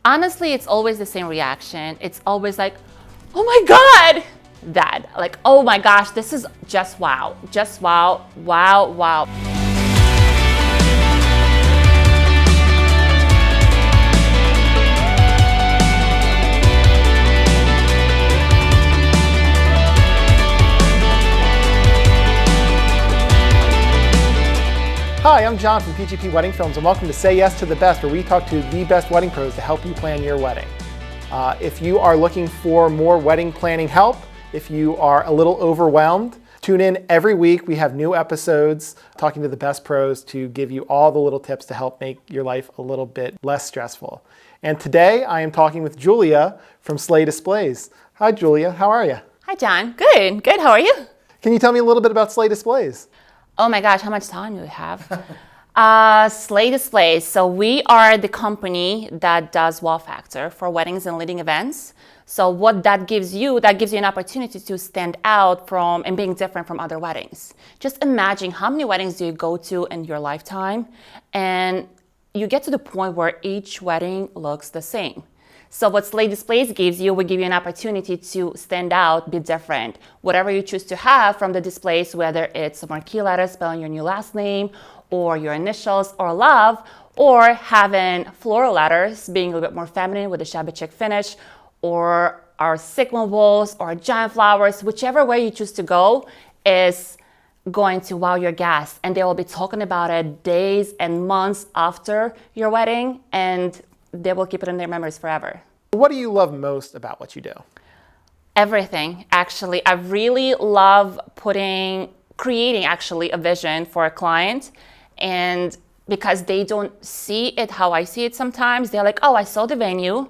Honestly, it's always the same reaction. It's always like, oh my God, that. Like, oh my gosh, this is just wow. Just wow, wow, wow. Hi, I'm John from PGP Wedding Films, and welcome to Say Yes to the Best, where we talk to the best wedding pros to help you plan your wedding. If you are looking for more wedding planning help, if you are a little overwhelmed, tune in every week. We have new episodes talking to the best pros to give you all the little tips to help make your life a little bit less stressful. And today I am talking with Julia from Slay Displays. Hi, Julia. How are you? Hi, John. Good, good. How are you? Can you tell me a little bit about Slay Displays? Oh my gosh, how much time do we have? Slay Displays. So we are the company that does wow factor for weddings and leading events. So what that gives you an opportunity to stand out from and being different from other weddings. Just imagine how many weddings do you go to in your lifetime, and you get to the point where each wedding looks the same. So what Slay Displays gives you, we give you an opportunity to stand out, be different. Whatever you choose to have from the displays, whether it's a marquee letter spelling your new last name, or your initials, or love, or having floral letters being a little bit more feminine with a shabby chic finish, or our Sigma balls, or giant flowers, whichever way you choose to go is going to wow your guests. And they will be talking about it days and months after your wedding, and they will keep it in their memories forever. What do you love most about what you do? Everything, actually. I really love creating actually a vision for a client, and because they don't see it how I see it sometimes, they're like, oh, I saw the venue,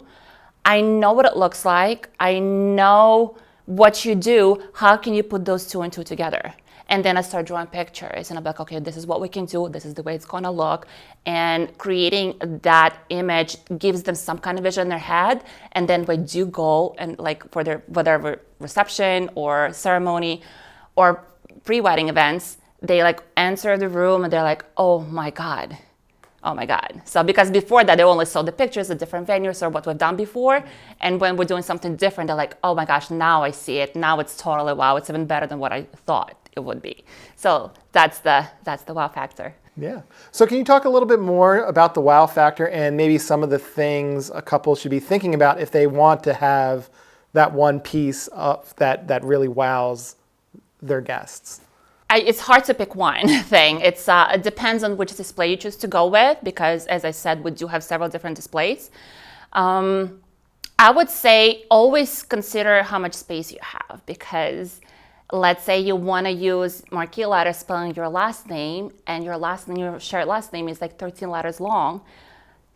I know what it looks like, I know what you do, how can you put those two and two together? And then I start drawing pictures and I'm like, okay, this is what we can do. This is the way it's gonna look. And creating that image gives them some kind of vision in their head. And then we do go and like for their whatever reception or ceremony or pre-wedding events, they like enter the room and they're like, oh my God. Oh my God. So because before that, they only saw the pictures of different venues or what we've done before. And when we're doing something different, they're like, oh my gosh, now I see it. Now it's totally wow. It's even better than what I thought it would be. So that's the wow factor. Yeah. So can you talk a little bit more about the wow factor and maybe some of the things a couple should be thinking about if they want to have that one piece of that really wows their guests? It's hard to pick one thing. It depends on which display you choose to go with, because as I said, we do have several different displays. I would say always consider how much space you have, because let's say you want to use marquee letters spelling your last name, and your shared last name is like 13 letters long.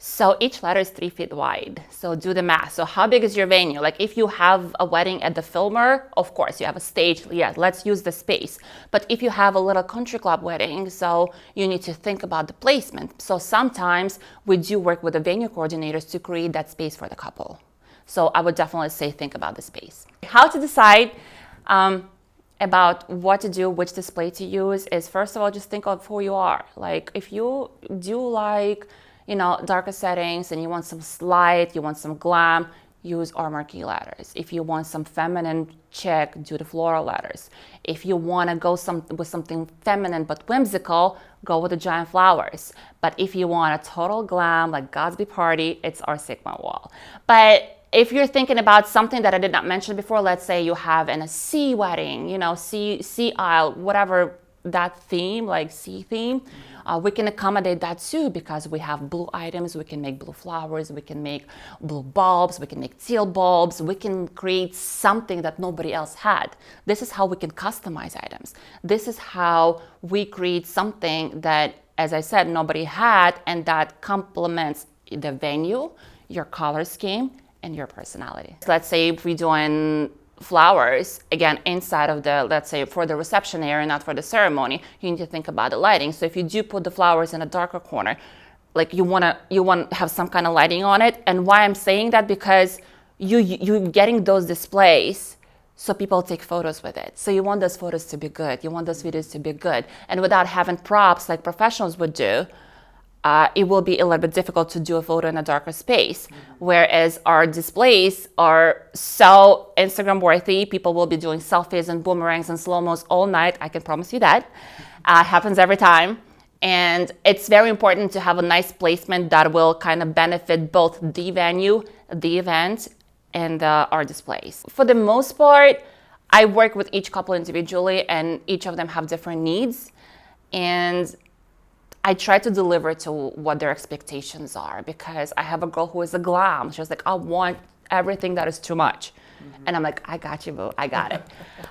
So each letter is 3 feet wide. So do the math. So how big is your venue? Like if you have a wedding at the Fillmore, of course you have a stage. Yeah, let's use the space. But if you have a little country club wedding, so you need to think about the placement. So sometimes we do work with the venue coordinators to create that space for the couple. So I would definitely say think about the space. How to decide about what to do, which display to use is, first of all, just think of who you are. Like if you do like, darker settings and you want some light, you want some glam, use our marquee letters. If you want some feminine chic, do the floral letters. If you want to go with something feminine but whimsical, go with the giant flowers. But if you want a total glam, like Gatsby Party, it's our Sigma wall. But if you're thinking about something that I did not mention before, let's say you have a sea wedding, sea aisle, whatever that theme, like sea theme, we can accommodate that too, because we have blue items, we can make blue flowers, we can make blue bulbs, we can make teal bulbs, we can create something that nobody else had. This is how we can customize items. This is how we create something that, as I said, nobody had, and that complements the venue, your color scheme, and your personality. Let's say if we're doing flowers, again, inside of let's say for the reception area, not for the ceremony, you need to think about the lighting. So if you do put the flowers in a darker corner, like you want to have some kind of lighting on it. And why I'm saying that, because you're getting those displays so people take photos with it. So you want those photos to be good. You want those videos to be good. And without having props like professionals would do, it will be a little bit difficult to do a photo in a darker space. Whereas our displays are so Instagram worthy, people will be doing selfies and boomerangs and slow-mos all night. I can promise you that. Happens every time. And it's very important to have a nice placement that will kind of benefit both the venue, the event, and our displays. For the most part, I work with each couple individually, and each of them have different needs. And I try to deliver to what their expectations are, because I have a girl who is a glam. She's like, I want everything that is too much. And I'm like, I got you, boo, I got it.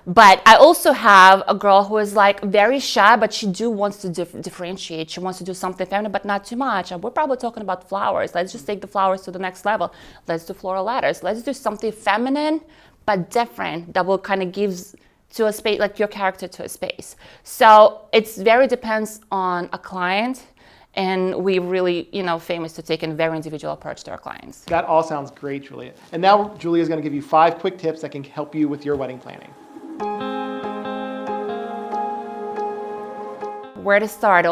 But I also have a girl who is like very shy, but she wants to differentiate. She wants to do something feminine, but not too much. And we're probably talking about flowers. Let's just take the flowers to the next level. Let's do floral ladders. Let's do something feminine, but different, that will kind of gives to a space, like your character to a space. So it's very depends on a client. And we really, famous to take a very individual approach to our clients. That all sounds great, Julia. And now Julia is going to give you 5 quick tips that can help you with your wedding planning. Where to start?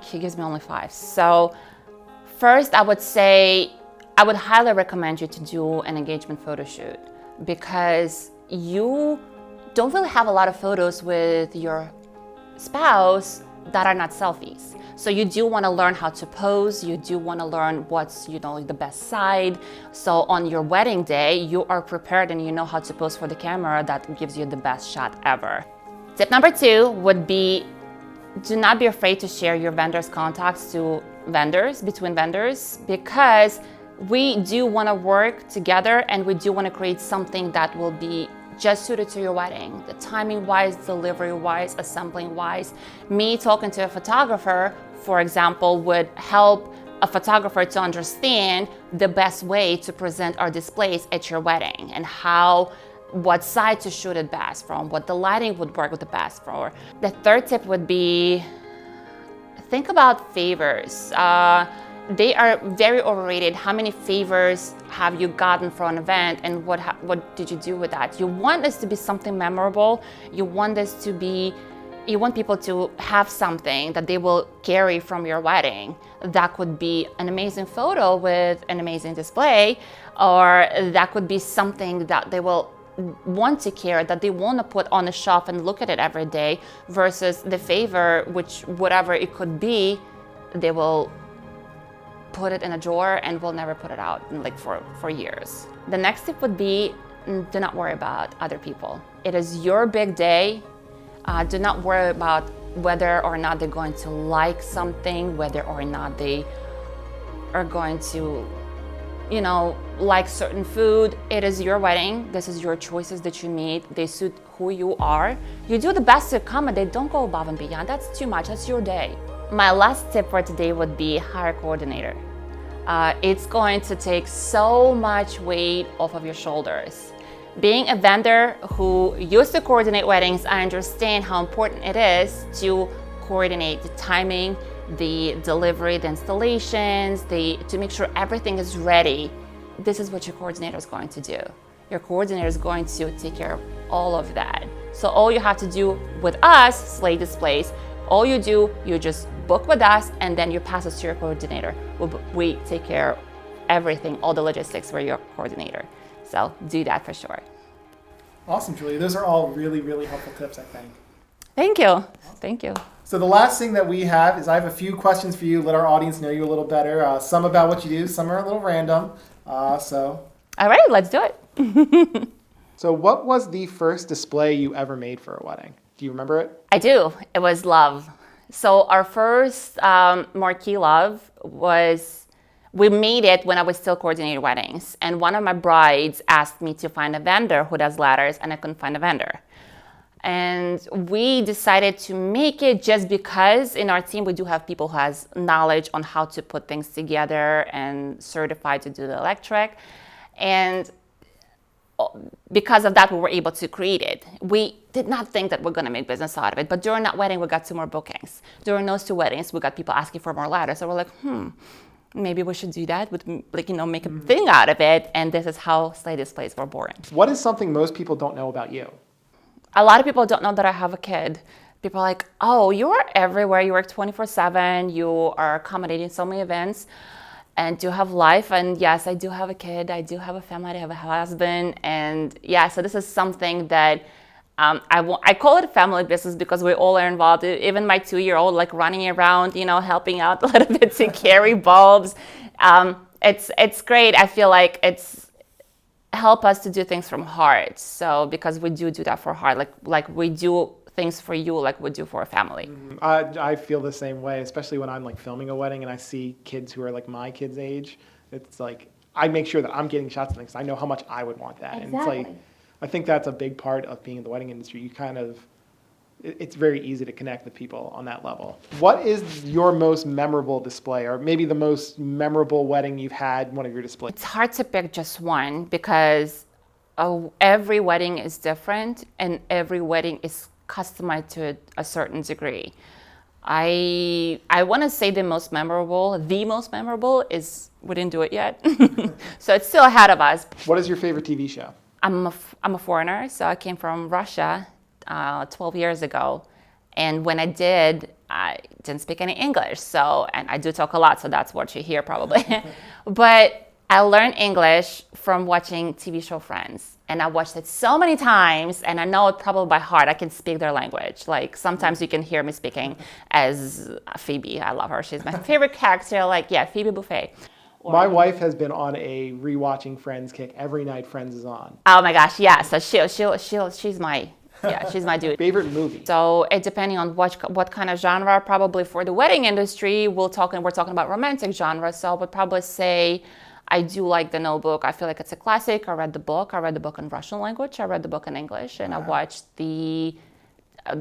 He gives me only 5. So first, I would say, I would highly recommend you to do an engagement photo shoot, because you don't really have a lot of photos with your spouse that are not selfies. So you do want to learn how to pose. You do want to learn what's, the best side. So on your wedding day, you are prepared and you know how to pose for the camera that gives you the best shot ever. Tip number 2 would be, do not be afraid to share your vendors' contacts between vendors, because we do want to work together and we do want to create something that will be just suited to your wedding. The timing-wise, delivery-wise, assembling-wise. Me talking to a photographer, for example, would help a photographer to understand the best way to present our displays at your wedding, and what side to shoot it best from, what the lighting would work with the best for. The third tip would be, think about favors. They are very overrated. How many favors have you gotten for an event, and what did you do with that? You want this to be something memorable. You want people to have something that they will carry from your wedding. That could be an amazing photo with an amazing display, or that could be something that they will want to carry, that they want to put on the shelf and look at it every day, versus the favor, which whatever it could be, they will put it in a drawer and will never put it out for years. The next tip would be, do not worry about other people. It is your big day. Do not worry about whether or not they're going to like something, whether or not they are going to, like certain food. It is your wedding. This is your choices that you made. They suit who you are. You do the best to accommodate. Don't go above and beyond. That's too much. That's your day. My last tip for today would be hire a coordinator. It's going to take so much weight off of your shoulders. Being a vendor who used to coordinate weddings, I understand how important it is to coordinate the timing, the delivery, the installations, to make sure everything is ready. This is what your coordinator is going to do. Your coordinator is going to take care of all of that. So all you have to do with us, Slay Displays, all you do, you just book with us, and then you pass us to your coordinator. We take care of everything, all the logistics for your coordinator. So do that for sure. Awesome, Julia. Those are all really, really helpful tips, I think. Thank you. Awesome. Thank you. So the last thing that we have is I have a few questions for you. Let our audience know you a little better. Some about what you do, some are a little random. All right, let's do it. So what was the first display you ever made for a wedding? Do you remember it? I do. It was love. So our first marquee love we made it when I was still coordinating weddings. And one of my brides asked me to find a vendor who does ladders, and I couldn't find a vendor. And we decided to make it just because in our team we do have people who has knowledge on how to put things together and certified to do the electric. And because of that, we were able to create it. We did not think that we're going to make business out of it, but during that wedding, we got 2 more bookings. During those 2 weddings, we got people asking for more ladders. So we're like, maybe we should do that with, make a thing out of it. And this is how Slay Displays were born. What is something most people don't know about you? A lot of people don't know that I have a kid. people are like, oh, you are everywhere. You work 24/7. You are accommodating so many events and do have life. And yes, I do have a kid. I do have a family. I have a husband. And yeah, so this is something that I call it family business because we all are involved. Even my 2-year-old, like running around, helping out a little bit to carry bulbs. It's great. I feel like it's help us to do things from heart. So because we do that for heart, like we do things for you, like we do for a family. I feel the same way, especially when I'm like filming a wedding and I see kids who are like my kids' age. It's like I make sure that I'm getting shots of things. I know how much I would want that, Exactly. and it's like I think that's a big part of being in the wedding industry. You kind of it's very easy to connect with people on that level. What is your most memorable display, or maybe the most memorable wedding you've had in one of your displays? It's hard to pick just one because every wedding is different and every wedding is customized to a certain degree. I want to say the most memorable is we didn't do it yet. So it's still ahead of us. What is your favorite TV show? I'm a foreigner, so I came from Russia 12 years ago. And when I didn't speak any English. And I do talk a lot, so that's what you hear probably. But I learned English from watching TV show Friends. And I watched it so many times, and I know it probably by heart. I can speak their language. Like sometimes you can hear me speaking as Phoebe. I love her. She's my favorite character. Like, yeah, Phoebe Buffay. My wife has been on a rewatching Friends kick. Every night Friends is on. Oh my gosh, yeah. So she's my dude. Favorite movie? So it depending on what kind of genre. Probably for the wedding industry, we're talking about romantic genre. So I would probably say I do like The Notebook. I feel like it's a classic. I read the book in Russian language. I read the book in English, and I watched the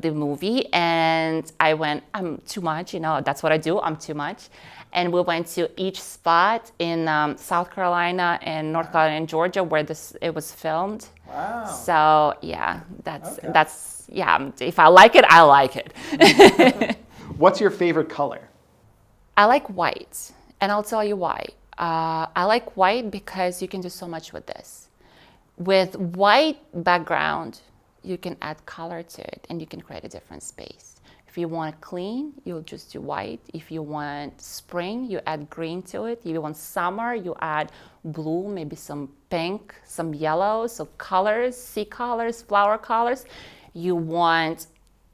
movie. And I went, I'm too much. That's what I do. I'm too much. And we went to each spot in South Carolina and North Carolina and Georgia where it was filmed. Wow. So yeah, that's if I like it, I like it. What's your favorite color? I like white, and I'll tell you why. I like white because you can do so much with this. With white background, you can add color to it and you can create a different space. If you want it clean, you'll just do white. If you want spring, you add green to it. If you want summer, you add blue, maybe some pink, some yellow, so colors, sea colors, flower colors. You want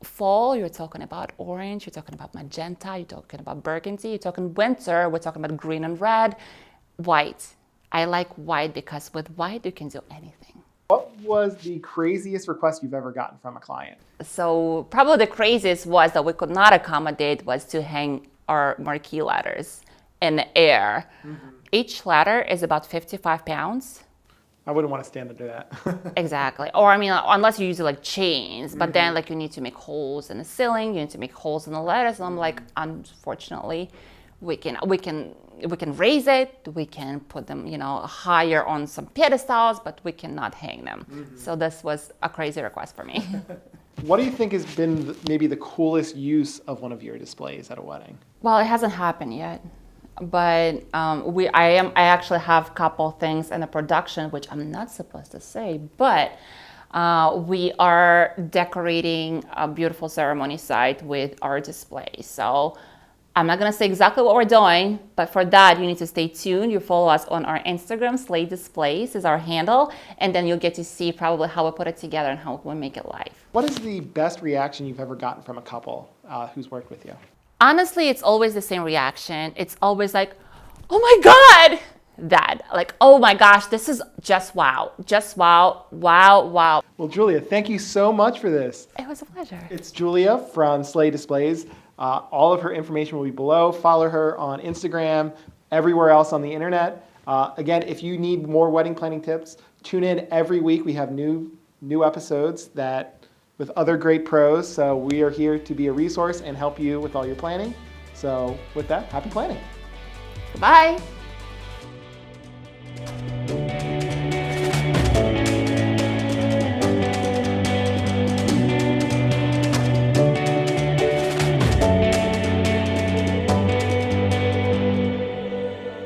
fall, you're talking about orange, you're talking about magenta, you're talking about burgundy, you're talking winter, we're talking about green and red. White. I like white because with white, you can do anything. What was the craziest request you've ever gotten from a client? So probably the craziest was that we could not accommodate was to hang our marquee ladders in the air. Mm-hmm. Each ladder is about 55 pounds. I wouldn't want to stand under that. Exactly. Or unless you use like chains, but then like you need to make holes in the ceiling, you need to make holes in the ladders. And I'm like, unfortunately, we can raise it, we can put them, higher on some pedestals, but we cannot hang them. Mm-hmm. So this was a crazy request for me. What do you think has been maybe the coolest use of one of your displays at a wedding? Well, it hasn't happened yet, but I actually have a couple things in the production which I'm not supposed to say, but we are decorating a beautiful ceremony site with our display. So I'm not going to say exactly what we're doing, but for that, you need to stay tuned. You follow us on our Instagram, Slay Displays is our handle, and then you'll get to see probably how we put it together and how we make it live. What is the best reaction you've ever gotten from a couple who's worked with you? Honestly, it's always the same reaction. It's always like, oh my God, that. Like, oh my gosh, this is just wow. Just wow, wow, wow. Well, Julia, thank you so much for this. It was a pleasure. It's Julia from Slay Displays. All of her information will be below. Follow her on Instagram, everywhere else on the internet. Again, if you need more wedding planning tips, tune in every week. We have new episodes with other great pros. So we are here to be a resource and help you with all your planning. So with that, happy planning. Goodbye.